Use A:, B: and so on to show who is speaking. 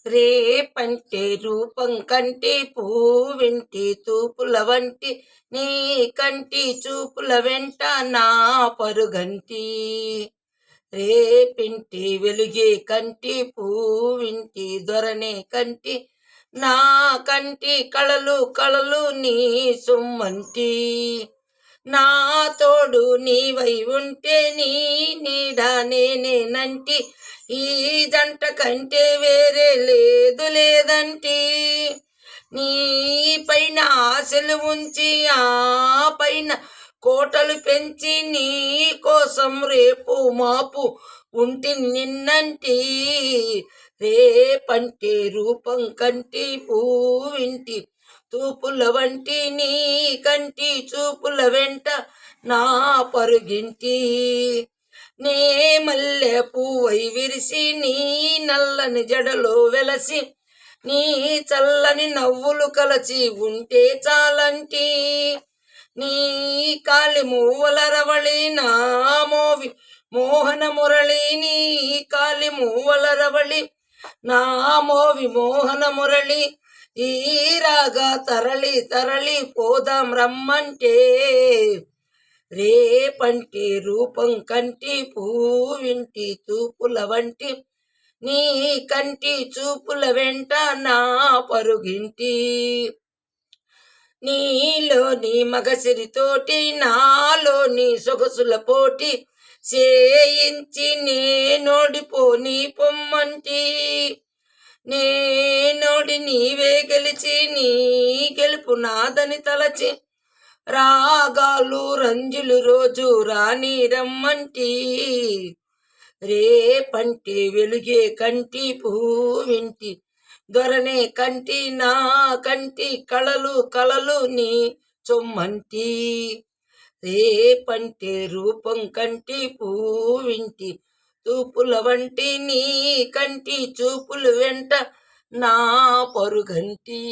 A: రేపంటే రూపం కంటి పువ్వింటి తూపుల వంటి నీ కంటి చూపుల వెంట నా పరుగంటి. రేపింటి వెలుగే కంటి పువ్వింటి దొరనే కంటి నా కంటి కళలు కళలు నీ సొమ్మంటి. నా తోడు నీవై ఉంటే నీ నీడ నేనేనంటి. ఈ జంట కంటే వేరే లేదు లేదంటి. నీ పైన ఆశలు ఉంచి ఆ పైన కోటలు పెంచి నీ కోసం రేపు మాపు ఉంటి నిన్నంటి. రేపంటే రూపం కంటి పువ్వింటి తూపుల వంటి నీ కంటి చూపుల వెంట నా పరుగింటి. నే మల్లె పువ్వై విరిసి నీ నల్లని జడలో వెలసి నీ చల్లని నవ్వులు కలచి ఉంటే చాలంటి. నీ కాలి మూవల రవళి నా మోవి మోహన మురళి. నీ కాలి మూవల రవళి నా మోవి మోహన మురళి. ఈ రాగా తరలి తరలి పోదాం రమ్మంటే. రేపంటే రూపం కంటి పువ్వింటి తూపుల వంటి నీ కంటి చూపుల వెంట నా పరుగింటి. నీలోని మగసిరితోటి నాలోని సొగసుల పోటీ చేయించి నేనోడిపోని పొమ్మంటి. నేనోడి నీవే గెలిచి నీ గెలుపు నాదని తలచి రాగాలు రంజులు రోజు రాని రమ్మంటి. రేపంటే వెలుగే కంటి పువ్వింటి దొరనే కంటి నా కంటి కళలు కళలు నీ సొమ్మంటి. రేపంటే రూపం కంటి పువ్వింటి తూపుల వంటి నీ కంటి చూపులు వెంట నా పరుగంటి.